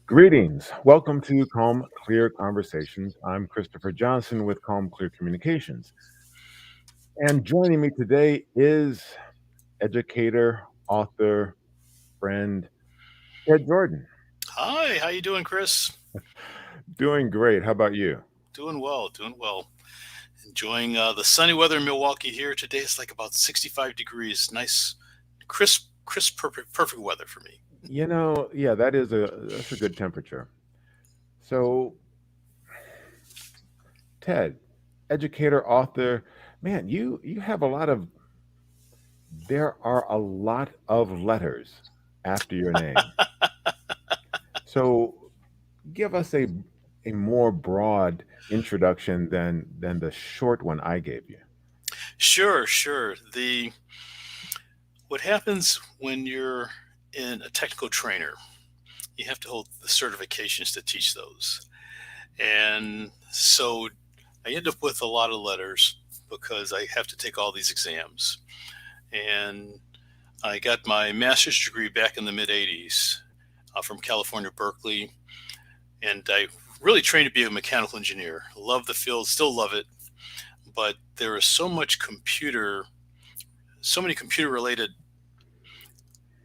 Greetings. Welcome to Calm Clear Conversations. I'm Christopher Johnson with Calm Clear Communications. And joining me today is educator, author, friend, Ted Jordan. Hi, how you doing, Chris? Doing great. How about you? Doing well, doing well. Enjoying the sunny weather in Milwaukee here today. It's like about 65 degrees. Nice, crisp, perfect weather for me. Yeah, that's a good temperature. So, Ted, educator, author, man, you have a lot of there are a lot of letters after your name. So, give us a more broad introduction than the short one I gave you. Sure. The what happens when you're in a technical trainer, you have to hold the certifications to teach those. And so I end up with a lot of letters because I have to take all these exams. And I got my master's degree back in the mid 80s from California, Berkeley. And I really trained to be a mechanical engineer. Love the field, still love it. But there is so many computer related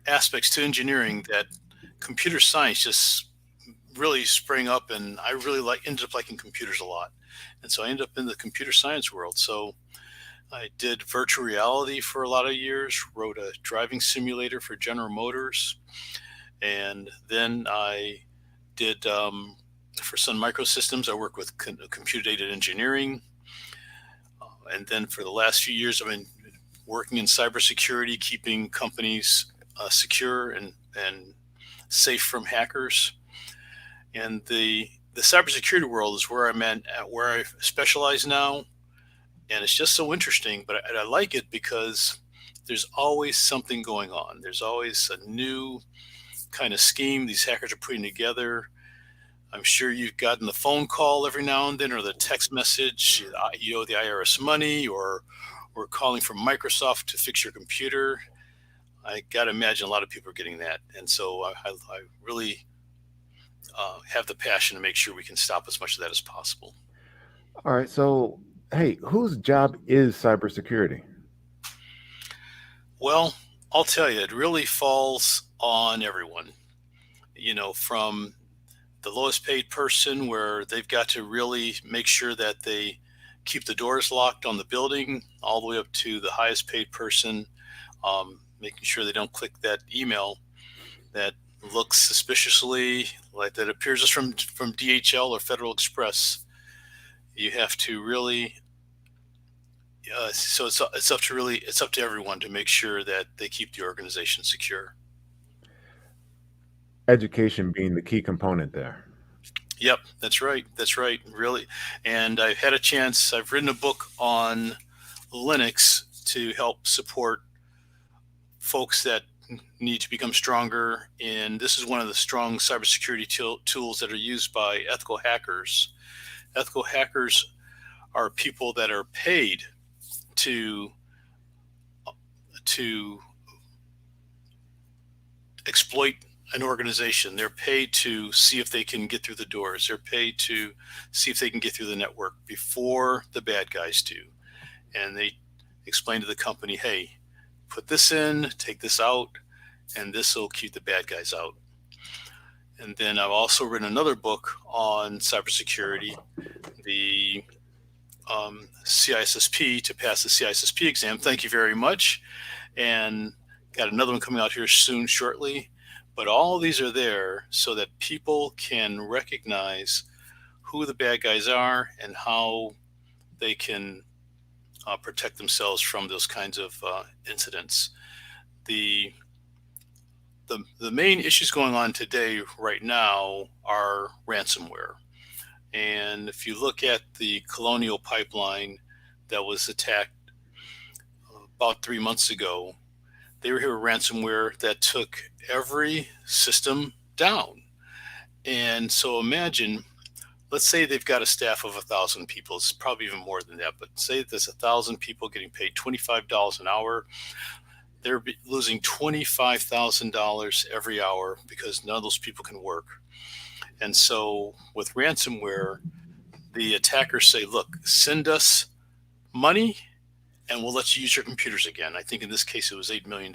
aspects to engineering that computer science just really sprang up. And I really ended up liking computers a lot. And so I ended up in the computer science world. So I did virtual reality for a lot of years, wrote a driving simulator for General Motors, and then I did for Sun Microsystems. I work with computer aided engineering, and then for the last few years, I've been working in cybersecurity, keeping companies secure and safe from hackers. And the cybersecurity world is where I'm at where I specialize now, and it's just so interesting. But I like it because there's always something going on. There's always a new kind of scheme these hackers are putting together. I'm sure you've gotten the phone call every now and then or the text message, you owe the IRS money, or we're calling from Microsoft to fix your computer. I got to imagine a lot of people are getting that. And so I really have the passion to make sure we can stop as much of that as possible. All right. So, hey, whose job is cybersecurity? Well, I'll tell you, it really falls on everyone, from the lowest paid person where they've got to really make sure that they keep the doors locked on the building, all the way up to the highest paid person, making sure they don't click that email that looks suspiciously like that appears as from DHL or Federal Express. You have to really so it's up to everyone to make sure that they keep the organization secure. Education being the key component there. Yep, that's right. That's right. Really. And I've had a chance, I've written a book on Linux to help support folks that need to become stronger. And this is one of the strong cybersecurity tools that are used by ethical hackers. Ethical hackers are people that are paid to to exploit an organization. They're paid to see if they can get through the doors. They're paid to see if they can get through the network before the bad guys do. And they explain to the company, hey, put this in, take this out, and this will keep the bad guys out. And then I've also written another book on cybersecurity, the CISSP, to pass the CISSP exam. Thank you very much. And got another one coming out here soon, shortly. But all these are there so that people can recognize who the bad guys are and how they can protect themselves from those kinds of incidents. The, the main issues going on today, right now, are ransomware. And if you look at the Colonial Pipeline that was attacked about 3 months ago, they were here with ransomware that took every system down. And so imagine, let's say they've got a staff of 1,000 people. It's probably even more than that, but say there's 1,000 people getting paid $25 an hour. They're losing $25,000 every hour because none of those people can work. And so with ransomware, the attackers say, look, send us money and we'll let you use your computers again. I think in this case it was $8 million.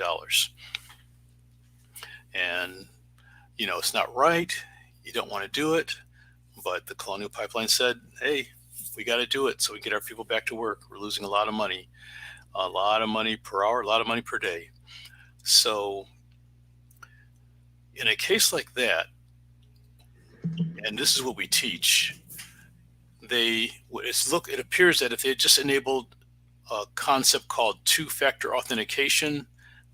And, it's not right. You don't want to do it. But the Colonial Pipeline said, hey, we got to do it so we get our people back to work. We're losing a lot of money per hour, a lot of money per day. So in a case like that, and this is what we teach, it appears that if they had just enabled a concept called two-factor authentication,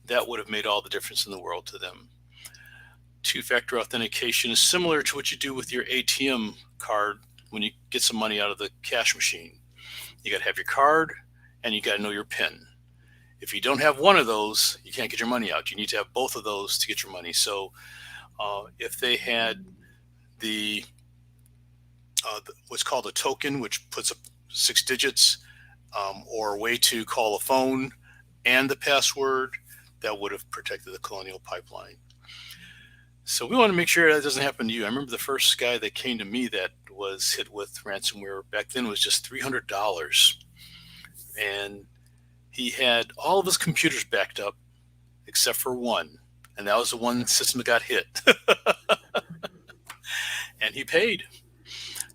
that would have made all the difference in the world to them. Two-factor authentication is similar to what you do with your ATM card when you get some money out of the cash machine. You got to have your card and you got to know your PIN. If you don't have one of those, you can't get your money out. You need to have both of those to get your money. So if they had what's called a token, which puts up 6 digits, or a way to call a phone and the password, that would have protected the Colonial Pipeline. So we want to make sure that doesn't happen to you. I remember the first guy that came to me that was hit with ransomware back then was just $300. And he had all of his computers backed up except for one. And that was the one system that got hit. And he paid.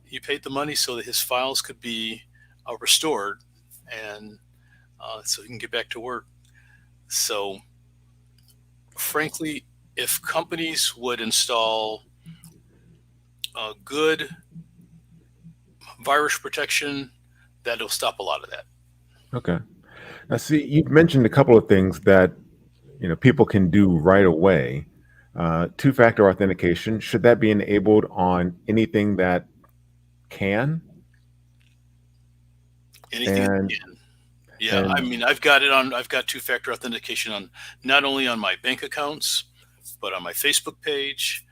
He paid the money so that his files could be restored and so he can get back to work. So frankly, if companies would install good virus protection, that'll stop a lot of that. Okay. Now, see, you've mentioned a couple of things that people can do right away. Two-factor authentication, should that be enabled on anything that can? Anything And that can. Yeah, I mean, I've got two-factor authentication on not only on my bank accounts, but on my Facebook page,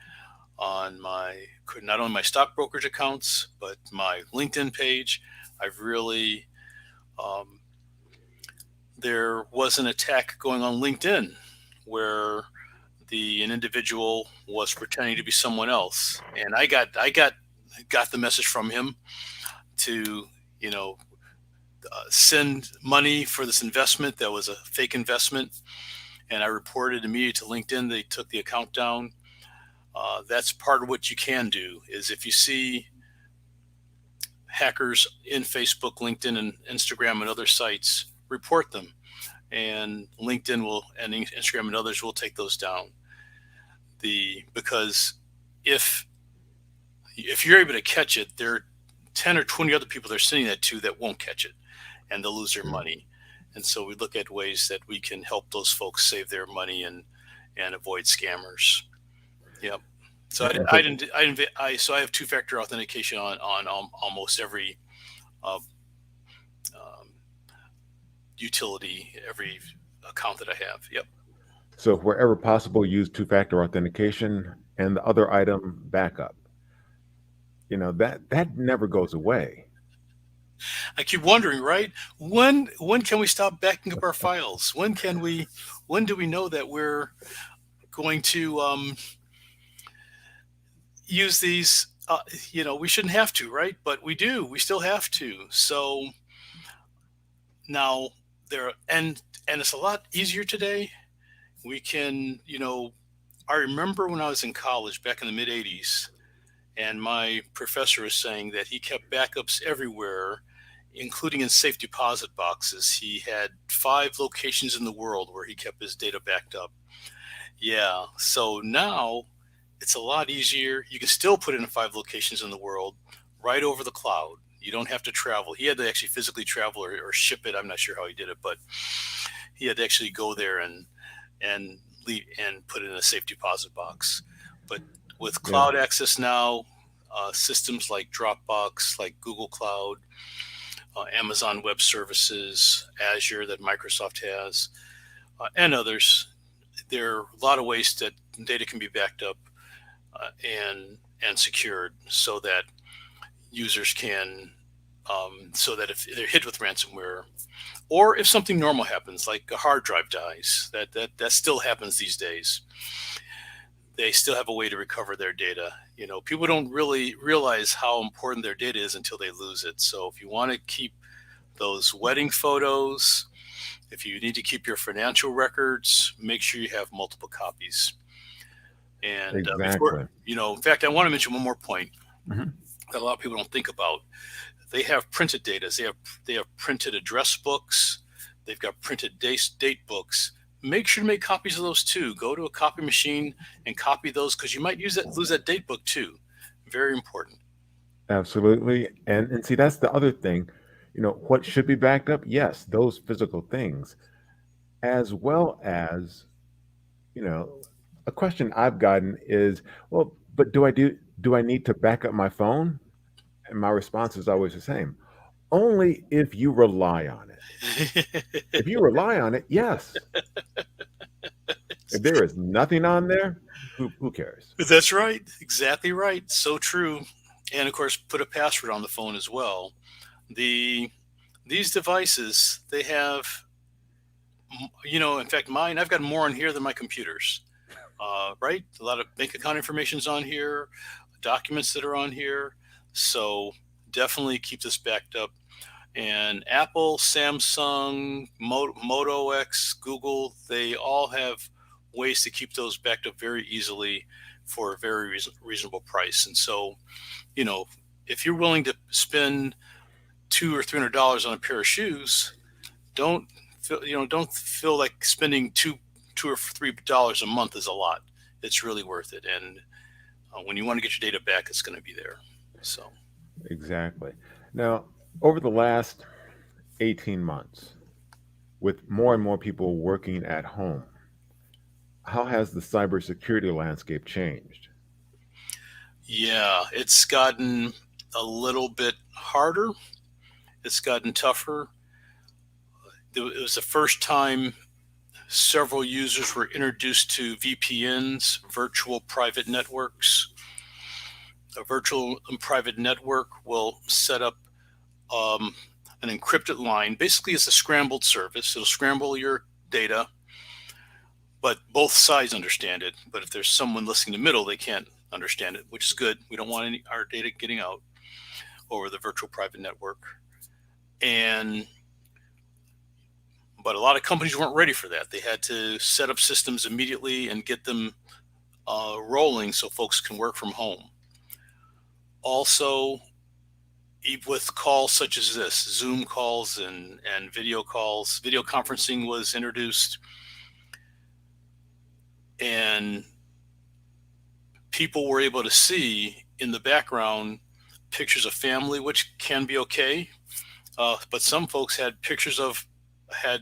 on not only my stock brokerage accounts, but my LinkedIn page. I've really, there was an attack going on LinkedIn where an individual was pretending to be someone else, and I got the message from him to send money for this investment that was a fake investment, and I reported immediately to LinkedIn. They took the account down. That's part of what you can do is if you see hackers in Facebook, LinkedIn, and Instagram and other sites, report them, and LinkedIn and Instagram and others will take those down. Because if you're able to catch it, there are 10 or 20 other people they're sending that to that won't catch it, and they'll lose their money. And so we look at ways that we can help those folks save their money and avoid scammers. Yep. So I have two-factor authentication on almost every utility, every account that I have. Yep. So wherever possible, use two-factor authentication and the other item, backup. That never goes away. I keep wondering, right? When can we stop backing up our files? When do we know that we're going to use these? We shouldn't have to, right? But we do. We still have to. So now and it's a lot easier today. We can, I remember when I was in college back in the mid 80s, and my professor was saying that he kept backups everywhere, including in safe deposit boxes. He had 5 locations in the world where he kept his data backed up. Yeah. So now it's a lot easier. You can still put it in 5 locations in the world right over the cloud. You don't have to travel. He had to actually physically travel or ship it. I'm not sure how he did it, but he had to actually go there and put it in a safe deposit box. But with cloud access now, systems like Dropbox, like Google Cloud, Amazon Web Services, Azure that Microsoft has, and others, there are a lot of ways that data can be backed up and secured so that users can, so that if they're hit with ransomware, or if something normal happens, like a hard drive dies, that still happens these days, they still have a way to recover their data. People don't really realize how important their data is until they lose it. So if you want to keep those wedding photos, if you need to keep your financial records, make sure you have multiple copies. And before, Exactly. in fact, I want to mention one more point Mhm. that a lot of people don't think about. They have printed data. They have printed address books. They've got printed date books. Make sure to make copies of those too. Go to a copy machine and copy those, because you might lose that date book too. Very important. Absolutely. And see, that's the other thing. What should be backed up? Yes, those physical things, as well as, you know, a question I've gotten is, well, but do I need to back up my phone? And my response is always the same. Only if you rely on it. If you rely on it, yes. If there is nothing on there, who cares? That's right. Exactly right. So true. And of course, put a password on the phone as well. The These devices, they have, in fact, mine, I've got more on here than my computers. Right? A lot of bank account information's on here, documents that are on here. So definitely keep this backed up. And Apple, Samsung, Moto X, Google, they all have ways to keep those backed up very easily for a very reasonable price. And so, you know, if you're willing to spend $200 or $300 on a pair of shoes, don't don't feel like spending two or $3 a month is a lot. It's really worth it. And when you want to get your data back, it's going to be there. So Exactly. Now, over the last 18 months, with more and more people working at home, how has the cybersecurity landscape changed? yeah, it's gotten a little bit harder. It's gotten tougher. It was the first time several users were introduced to VPNs, virtual private networks. A virtual and private network will set up an encrypted line. Basically, it's a scrambled service. It'll scramble your data, but both sides understand it. But if there's someone listening in the middle, they can't understand it, which is good. We don't want our data getting out over the virtual private network. And but a lot of companies weren't ready for that. They had to set up systems immediately and get them rolling so folks can work from home. Also, with calls such as this, Zoom calls and video calls, video conferencing was introduced, and people were able to see in the background pictures of family, which can be okay. But some folks had had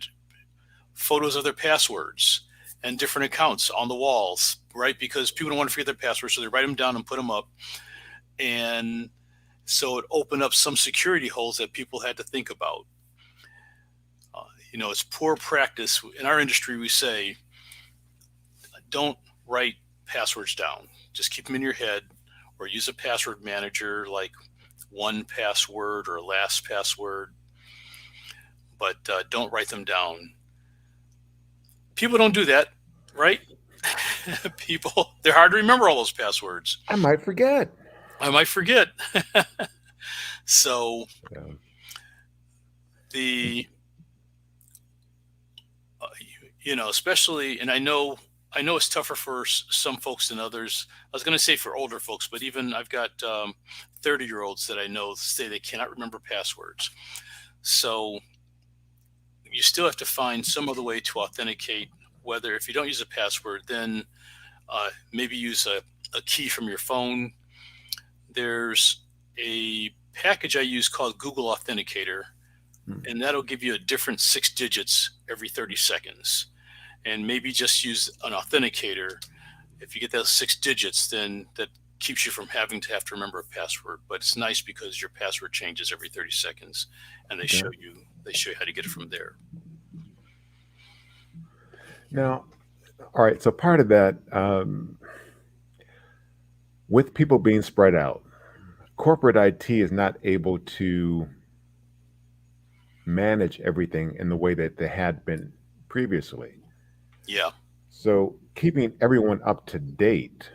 photos of their passwords and different accounts on the walls, right? Because people don't want to forget their passwords, so they write them down and put them up. And so it opened up some security holes that people had to think about. It's poor practice. In our industry, we say, don't write passwords down. Just keep them in your head, or use a password manager like 1Password or LastPassword, but don't write them down. People don't do that, right? They're hard to remember all those passwords. I might forget. I might forget. So Yeah. the especially, and I know it's tougher for some folks than others. I was going to say for older folks, but even I've got 30-year-olds that I know say they cannot remember passwords. So you still have to find some other way to authenticate. Whether if you don't use a password, then maybe use a key from your phone. There's a package I use called Google Authenticator, Hmm. and that'll give you a different 6 digits every 30 seconds. And maybe just use an authenticator. If you get those 6 digits, then that keeps you from having to remember a password. But it's nice because your password changes every 30 seconds, and they Okay. show you how to get it from there. Now, all right. So part of that, with people being spread out, corporate IT is not able to manage everything in the way that they had been previously. Yeah. So keeping everyone up to date.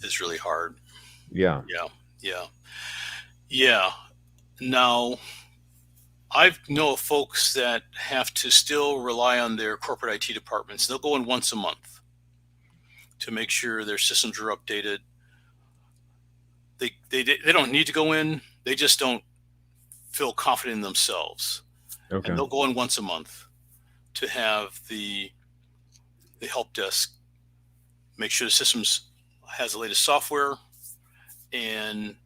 Is really hard. Yeah. Yeah, yeah, yeah. Now, I know of folks that have to still rely on their corporate IT departments. They'll go in once a month to make sure their systems are updated. They don't need to go in. They just don't feel confident in themselves, and Okay. they'll go in once a month to have the help desk make sure the systems has the latest software, and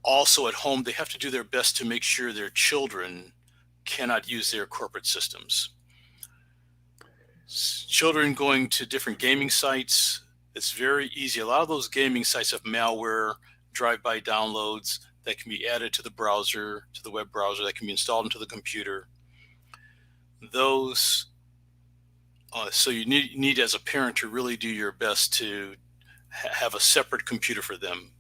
also at home they have to do their best to make sure their children cannot use their corporate systems. Children going to different gaming sites, it's very easy. A lot of those gaming sites have malware, drive-by downloads that can be added to the browser, to the web browser, that can be installed into the computer. Those, so you need as a parent to really do your best to have a separate computer for them,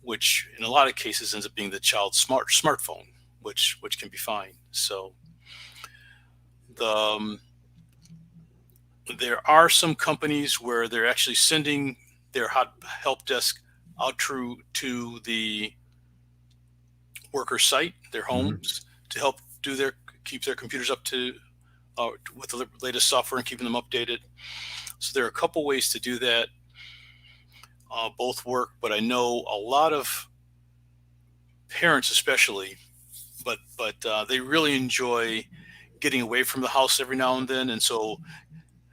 which in a lot of cases ends up being the child's smartphone, which can be fine. So the there are some companies where they're actually sending their hot help desk out to the worker site, their Hmm. homes, to help do their keep their computers up to with the latest software and keeping them updated. So there are a couple ways to do that. Both work, but I know a lot of parents, especially, but they really enjoy getting away from the house every now and then, and so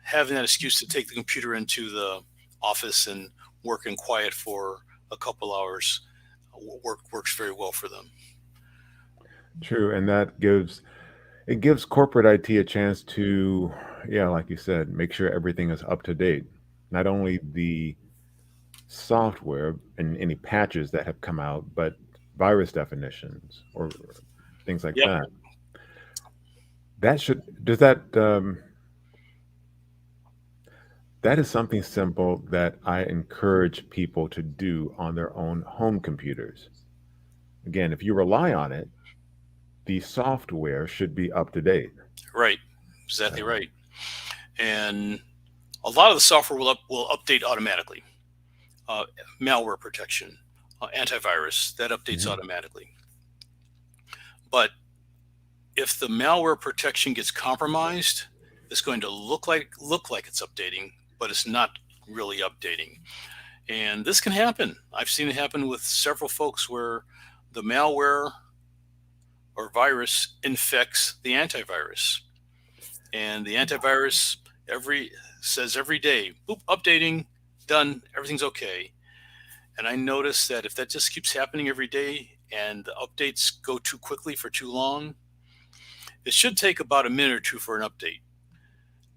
having that excuse to take the computer into the office and work in quiet for a couple hours works very well for them. True. And it gives corporate IT a chance to, yeah, like you said, make sure everything is up to date. Not only the software and any patches that have come out, but virus definitions or things like Yep. that. That is something simple that I encourage people to do on their own home computers. Again, if you rely on it, the software should be up to date. Right. Exactly Um, right. And a lot of the software will update automatically. Uh, Malware protection, antivirus, that updates mhm. automatically. But if the malware protection gets compromised, it's going to look like it's updating, but it's not really updating. And this can happen. I've seen it happen with several folks where the malware or virus infects the antivirus, and the antivirus every says every day, boop, updating, done, everything's okay. And I notice that if that just keeps happening every day and the updates go too quickly for too long, it should take about a minute or two for an update.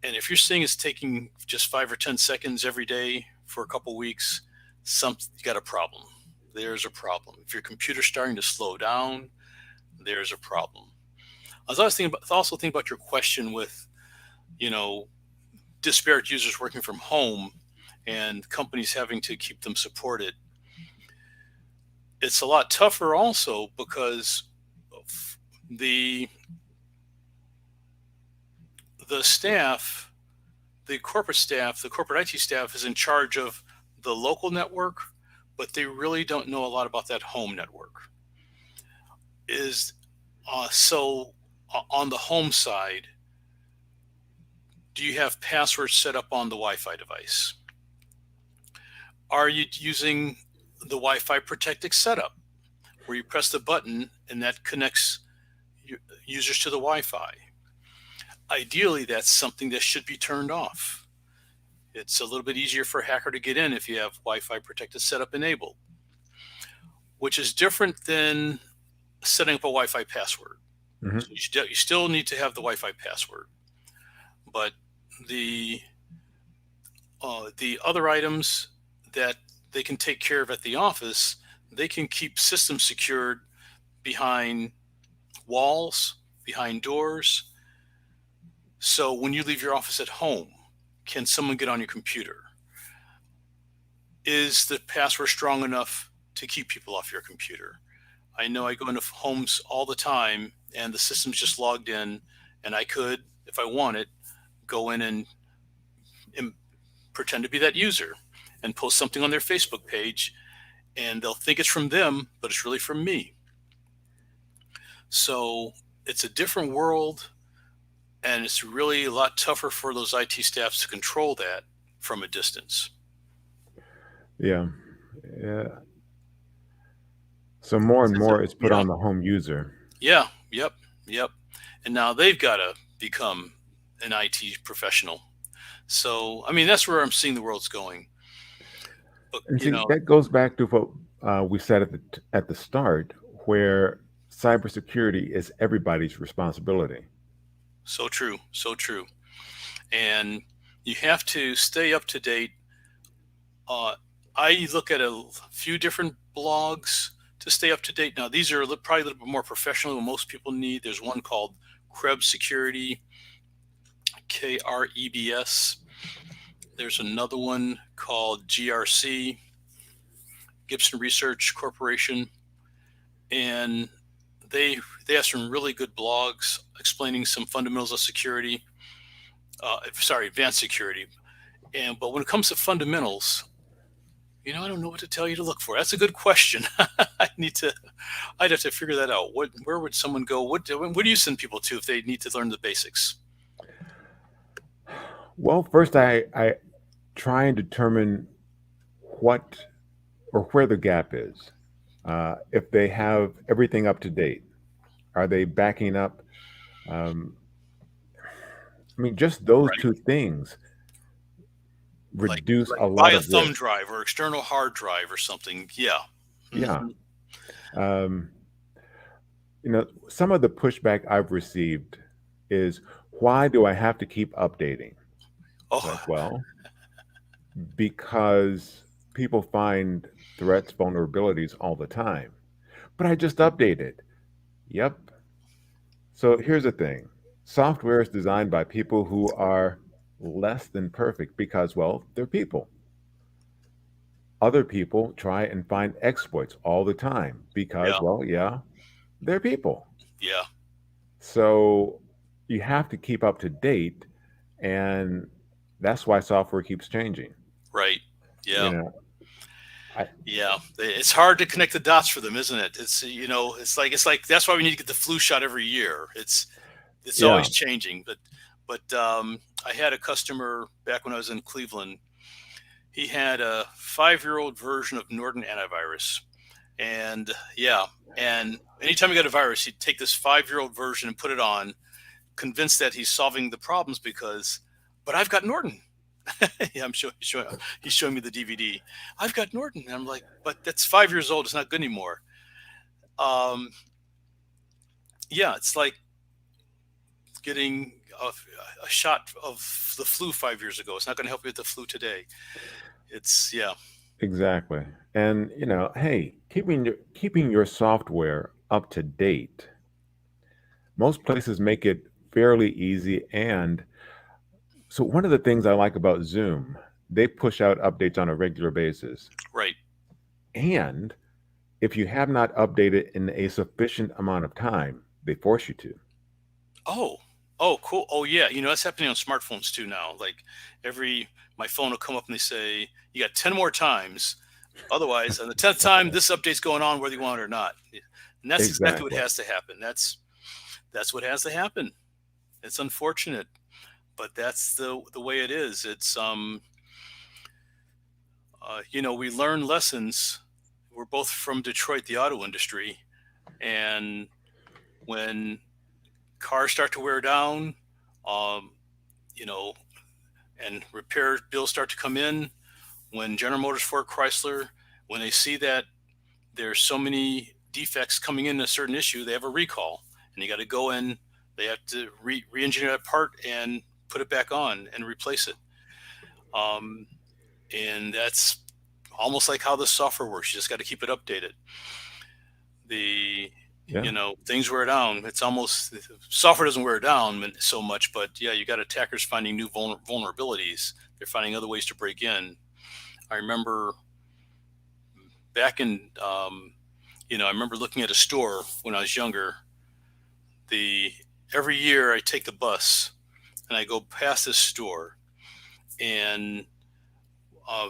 And if you're seeing it's taking just 5 or 10 seconds every day for a couple weeks, you got a problem. There's a problem. If your computer's starting to slow down, there's a problem. I was also thinking about your question with, you know, disparate users working from home and companies having to keep them supported. It's a lot tougher also because of the the staff, the corporate staff, the corporate IT staff is in charge of the local network, but they really don't know a lot about that home network. Is so on the home side, do you have passwords set up on the Wi-Fi device? Are you using the Wi-Fi protected setup where you press the button and that connects users to the Wi-Fi? Ideally, that's something that should be turned off. It's a little bit easier for a hacker to get in if you have Wi-Fi protected setup enabled, which is different than setting up a Wi-Fi password. So Mhm. you still need to have the Wi-Fi password, but the the other items that they can take care of at the office, they can keep systems secured behind walls, behind doors. So when you leave your office at home, can someone get on your computer? Is the password strong enough to keep people off your computer? I know I go into homes all the time and the system's just logged in and I could, if I wanted, go in and im- pretend to be that user and post something on their Facebook page, and they'll think it's from them, but it's really from me. So it's a different world, and it's really a lot tougher for those IT staffs to control that from a distance. Yeah. Yeah. So more and more is put Yeah, on the home user. yeah, yep, yep. And now they've got to become an IT professional. So, I mean, that's where I'm seeing the world's going. But, And see, that goes back to what we said at the start, where cybersecurity is everybody's responsibility. so true, so true. And you have to stay up to date. Uh, I look at a few different blogs to stay up to date. Now, these are probably a little bit more professional than most people need. There's one called Krebs Security, KREBS. There's another one called GRC, Gibson Research Corporation, and they they have some really good blogs explaining some fundamentals of security. Sorry, advanced security. And but when it comes to fundamentals, I don't know what to tell you to look for. That's a good question. I'd have to figure that out. Where would someone go? What do you send people to if they need to learn the basics? Well, first I try and determine what or where the gap is. If they have everything up to date, are they backing up? Um, I mean, just those Right. two things Like reduce a buy lot a of thumb risk. drive or external hard drive or something. Yeah. Yeah. Hmm. Um, some of the pushback I've received is, why do I have to keep updating? It's Oh, like, well, because people find threats, vulnerabilities all the time. But I just updated. Yep. So here's the thing, software is designed by people who are less than perfect because, well, they're people. Other people try and find exploits all the time because, yeah, well, yeah, they're people. yeah. So you have to keep up to date, and that's why software keeps changing. Right. You Yeah. know, I Yeah. It's hard to connect the dots for them, isn't it? It's like that's why we need to get the flu shot every year. It's yeah, always changing. But I had a customer back when I was in Cleveland. He had a 5-year-old version of Norton antivirus, and yeah, and anytime he got a virus, he'd take this 5-year-old version and put it on, convinced that he's solving the problems because, but I've got Norton. Yeah, he's showing me the DVD. I've got Norton. And I'm like, but that's 5 years old. It's not good anymore. Um, yeah, it's like getting a shot of the flu 5 years ago. It's not going to help you with the flu today. It's yeah, exactly. And hey, keeping your software up to date, most places make it fairly easy. And so one of the things I like about Zoom, they push out updates on a regular basis. right. And if you have not updated in a sufficient amount of time, they force you to. Oh, oh, cool. Oh, yeah. That's happening on smartphones too now. Like every my phone will come up and they say you got 10 more times. Otherwise, on the 10th time, this update's going on whether you want it or not. And that's exactly what Exactly. has to happen. That's what has to happen. It's unfortunate, but that's the way it is. We learn lessons. We're both from Detroit, the auto industry, and when cars start to wear down, um, you know, and repair bills start to come in, when General Motors, Ford, Chrysler, when they see that there's so many defects coming in a certain issue, they have a recall, and you got to go in. They have to re-engineer that part and put it back on and replace it. Um, and that's almost like how the software works. You just got to keep it updated. The Yeah. Things wear down. It's almost software doesn't wear down so much, but yeah, you got attackers finding new vulnerabilities. They're finding other ways to break in. I remember back in, I remember looking at a store when I was younger. The every year I take the bus and I go past this store, and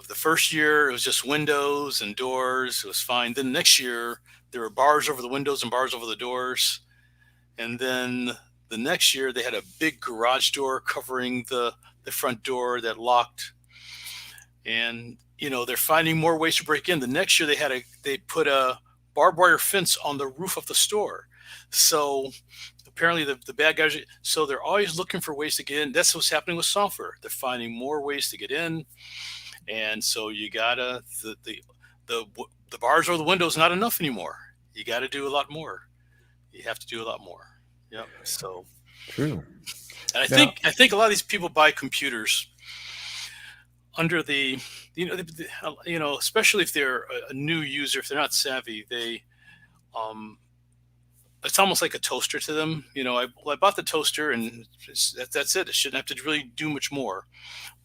the first year it was just windows and doors. It was fine. Then next year there were bars over the windows and bars over the doors. And then the next year they had a big garage door covering the front door that locked. And they're finding more ways to break in. The next year they put a barbed wire fence on the roof of the store. So apparently the bad guys, so they're always looking for ways to get in. That's what's happening with software. They're finding more ways to get in. And so you gotta the the bars or the windows not enough anymore. You got to do a lot more. You have to do a lot more. Yep. So, True. and I Now, think a lot of these people buy computers under the especially if they're a new user, if they're not savvy, they um it's almost like a toaster to them. I bought the toaster and that's it. It shouldn't have to really do much more.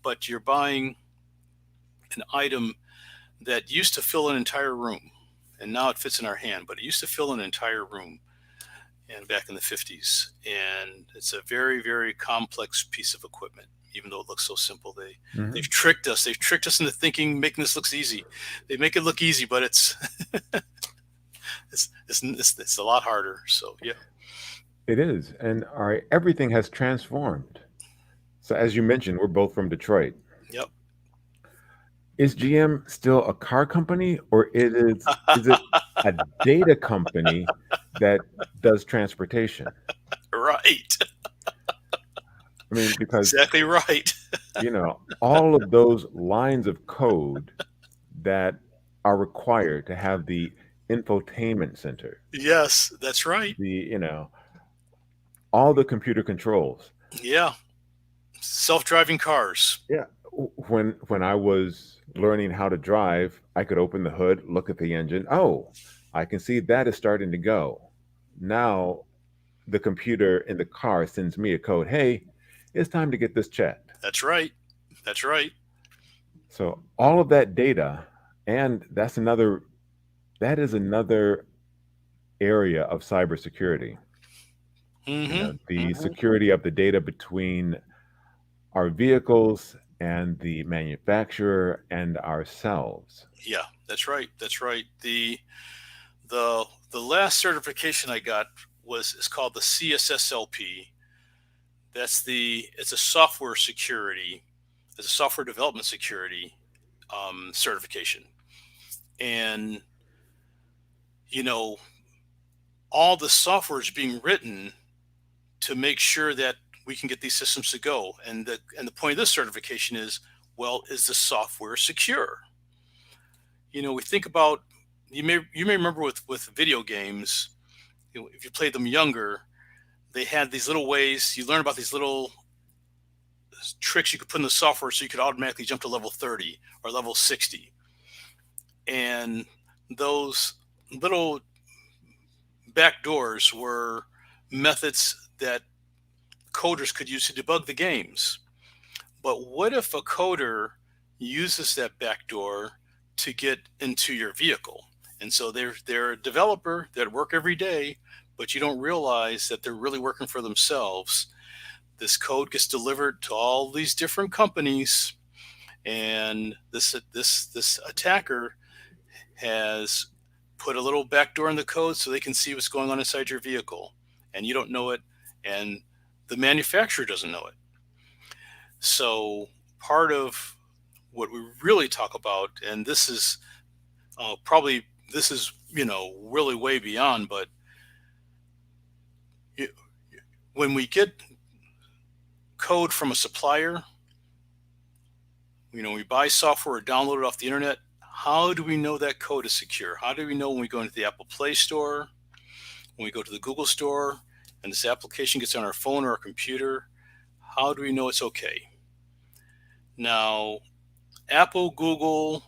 But you're buying an item that used to fill an entire room, and now it fits in our hand. But it used to fill an entire room, and back in the 50s, and it's a very, very complex piece of equipment. Even though it looks so simple, they've mhm, tricked us. They've tricked us into thinking making this looks easy. They make it look easy, but it's it's a lot harder. So yeah, it is. And all right, everything has transformed. So, as you mentioned, we're both from Detroit. yep. Is GM still a car company, or is it a data company that does transportation? Right. I mean, because Exactly right. all of those lines of code that are required to have the infotainment center, Yes, that's right. the all the computer controls. Yeah, self-driving cars. Yeah. When I was learning how to drive, I could open the hood, look at the engine. Oh, I can see that is starting to go. Now the computer in the car sends me a code. Hey, it's time to get this checked. That's right. That's right. So all of that data, and that is another area of cybersecurity. Mm-hmm. The security of the data between our vehicles and the manufacturer and ourselves. Yeah, that's right. That's right. The last certification I got is called the CSSLP. It's a software security, it's a software development security certification, and you know all the software is being written to make sure that we can get these systems to go. And the point of this certification is, well, is the software secure? We think about, you may remember with video games, if you played them younger, they had these little ways you learn about these little tricks you could put in the software so you could automatically jump to level 30 or level 60. And those little back doors were methods that coders could use to debug the games. But what if a coder uses that backdoor to get into your vehicle? And so they're a developer that work every day, but you don't realize that they're really working for themselves. This code gets delivered to all these different companies, and this attacker has put a little backdoor in the code so they can see what's going on inside your vehicle, and you don't know it, and the manufacturer doesn't know it. So part of what we really talk about, and this is probably this is really way beyond, but you, when we get code from a supplier, we buy software or download it off the internet. How do we know that code is secure? How do we know when we go into the Apple Play Store, when we go to the Google Store, and this application gets on our phone or our computer? How do we know it's okay? Now, Apple, Google,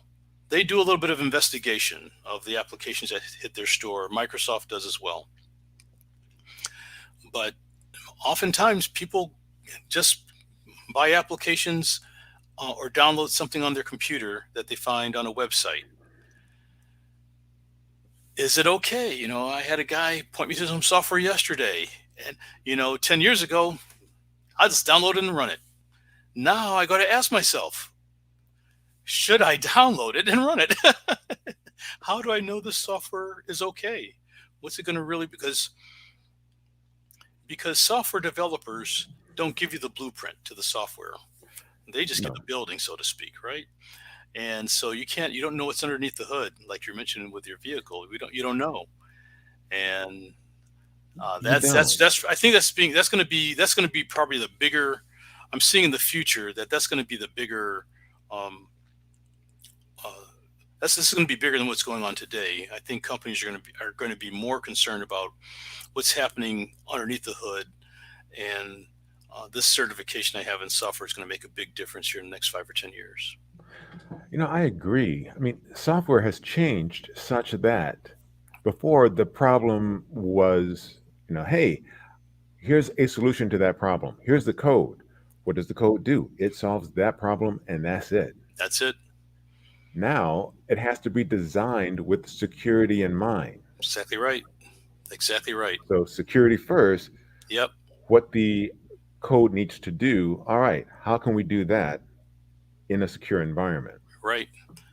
they do a little bit of investigation of the applications that hit their store. Microsoft does as well. But oftentimes people just buy applications or download something on their computer that they find on a website. Is it okay? I had a guy point me to some software yesterday, And 10 years ago, I just download it and run it. Now I got to ask myself, should I download it and run it? How do I know this software is okay? What's it going to really, because software developers don't give you the blueprint to the software. They just give No, the building, so to speak, right? And so you don't know what's underneath the hood, like you're mentioning with your vehicle. You don't know. And you don't. I think that's going to be probably the bigger. I'm seeing in the future that's going to be the bigger. Um, this is going to be bigger than what's going on today. I think companies are going to be more concerned about what's happening underneath the hood, and this certification I have in software is going to make a big difference here in the next 5 or 10 years. I agree. I mean, software has changed such that before the problem was, hey, here's a solution to that problem. Here's the code. What does the code do? It solves that problem and that's it. That's it. Now it has to be designed with security in mind. Exactly right. Exactly right. So, security first, Yep. what the code needs to do. All right, how can we do that in a secure environment? Right.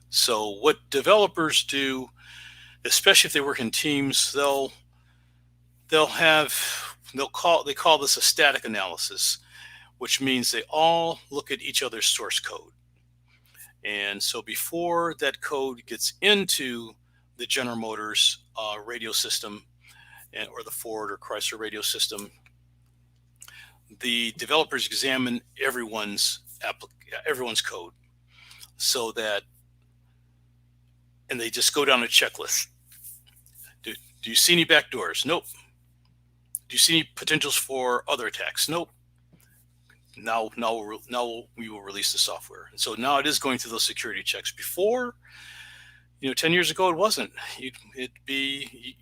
So what developers do, especially if they work in teams, they call this a static analysis, which means they all look at each other's source code. And so before that code gets into the General Motors radio system, or the Ford or Chrysler radio system, the developers examine everyone's code, so that, and they just go down a checklist. Do you see any backdoors? Nope. Do you see any potentials for other attacks? Nope. Now we will release the software. And so now it is going through those security checks. Before, 10 years ago, it wasn't. It'd be,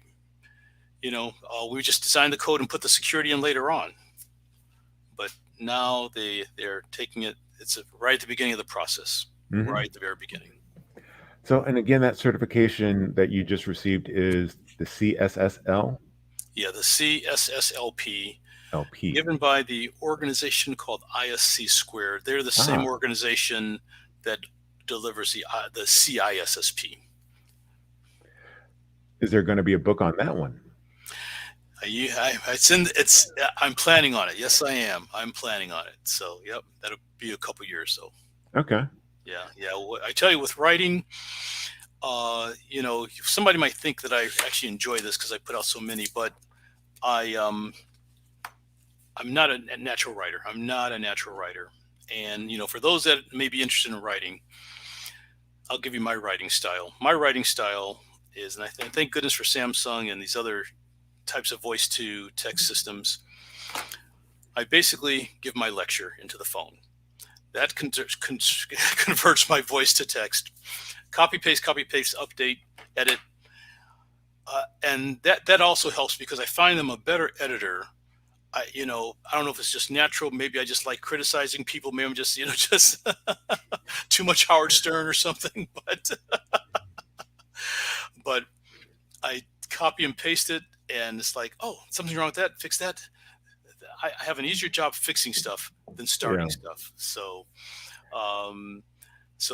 we just designed the code and put the security in later on. But now they're taking it. It's right at the beginning of the process, Mm-hmm. right at the very beginning. So, and again, that certification that you just received is the CSSL Yeah, the CSSLP, LP. given by the organization called ISC Squared. They're the same Ah, organization that delivers the CISSP. is there going to be a book on that one? I'm planning on it. Yes, I am. I'm planning on it. So, yep, that'll be a couple years though. Okay. Yeah, yeah. I tell you, with writing, somebody might think that I actually enjoy this because I put out so many, but I'm not a natural writer. I'm not a natural writer. And, for those that may be interested in writing, I'll give you my writing style. My writing style is, and thank goodness for Samsung and these other types of voice to text systems, I basically give my lecture into the phone. That converts my voice to text. Copy paste, update, edit. And that also helps because I find them a better editor. I don't know if it's just natural. Maybe I just like criticizing people. Maybe I'm just, just too much Howard Stern or something. But I copy and paste it, and it's like, oh, something wrong with that. Fix that. I have an easier job fixing stuff than starting Yeah. stuff. So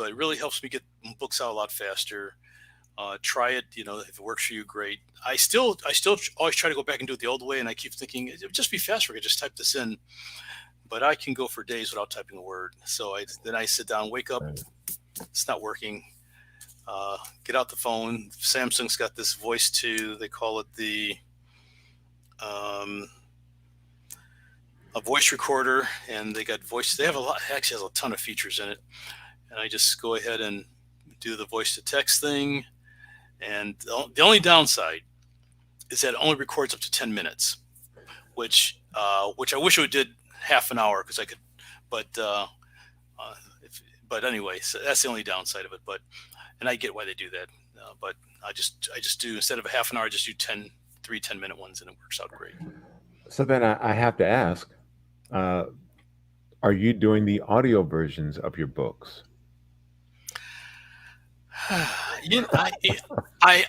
it really helps me get books out a lot faster. Try it. If it works for you, great. I still always try to go back and do it the old way, and I keep thinking it would just be faster if I could just type this in. But I can go for days without typing a word. So then I sit down, wake up, it's not working. Get out the phone. Samsung's got this voice too. They call it a voice recorder, and they got voice. They have actually has a ton of features in it. And I just go ahead and do the voice to text thing. And the only downside is that it only records up to 10 minutes, which I wish it did half an hour because I could, but anyway, so that's the only downside of it. And I get why they do that. But I just do, instead of a half an hour, I just do 3 10-minute ones, and it works out great. So then I have to ask, uh, are you doing the audio versions of your books? You know, I,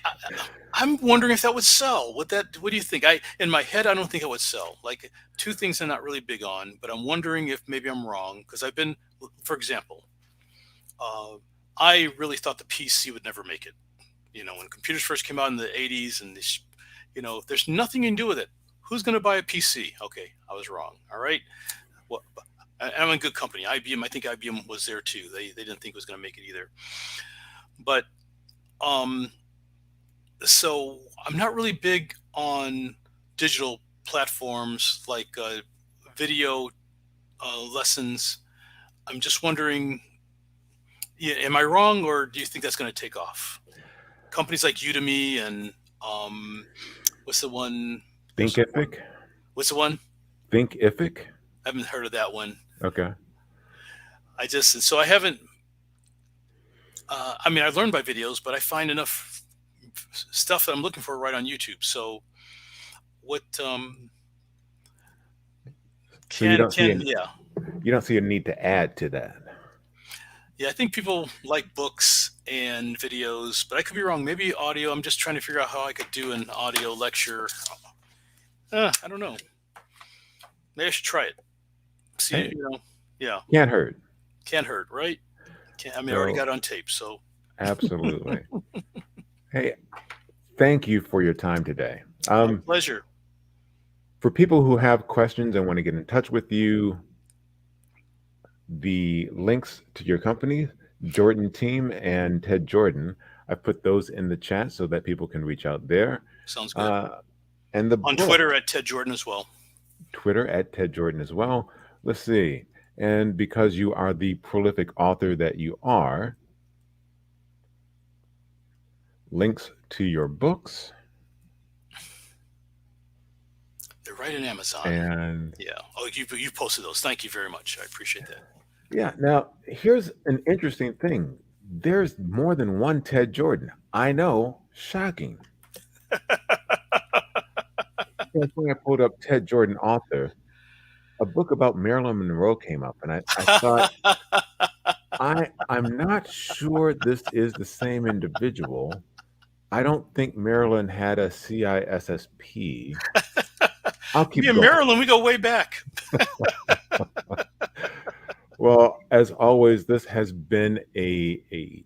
I'm wondering if that would sell. What do you think? In my head, I don't think it would sell. Like two things I'm not really big on, but I'm wondering if maybe I'm wrong because for example, uh, I really thought the PC would never make it. When computers first came out in the 80s, and there's nothing you can do with it. Who's going to buy a PC? Okay, I was wrong. All right. Well, I'm in good company. IBM, I think IBM was there too. They didn't think it was going to make it either. But um, so I'm not really big on digital platforms like video lessons. I'm just wondering, yeah, am I wrong, or do you think that's going to take off? Companies like Udemy and what's the one? There's one. Thinkific? What's the one? Thinkific? I haven't heard of that one. Okay. So I haven't. I mean, I learned by videos, but I find enough stuff that I'm looking for right on YouTube. So what So you don't see yeah. you don't see a need to add to that. Yeah, I think people like books and videos, but I could be wrong. Maybe audio. I'm just trying to figure out how I could do an audio lecture. I don't know. Maybe I should try it. See, Hey, yeah, can't hurt. can't hurt, right? I mean, I already So got it on tape, so absolutely. Hey, thank you for your time today. my pleasure. For people who have questions and want to get in touch with you, the links to your company, Jordan Team and Ted Jordan, I put those in the chat so that people can reach out there. Sounds good. Uh, and the On book, Twitter at Ted Jordan as well. Twitter at Ted Jordan as well. Let's see. And because you are the prolific author that you are, links to your books They're right in Amazon. and Yeah. Oh, you posted those. Thank you very much. I appreciate that. yeah. Now, here's an interesting thing. There's more than one Ted Jordan. I know, shocking. That's when I pulled up Ted Jordan author. A book about Marilyn Monroe came up, and I thought, I'm not sure this is the same individual. I don't think Marilyn had a CISSP. I'll Me keep and going. Marilyn, we go way back. Well, as always, this has been a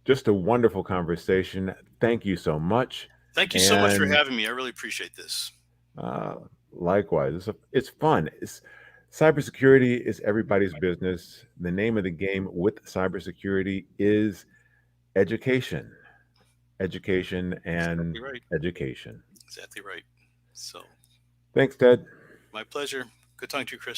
just a wonderful conversation. Thank you so much. Thank you so much for And having me. I really appreciate this. uh, likewise, it's fun. Cybersecurity is everybody's business. The name of the game with cybersecurity is education, education, and Exactly right. education. Exactly right. So, Thanks, Ted. my pleasure. Good talking to you, Chris.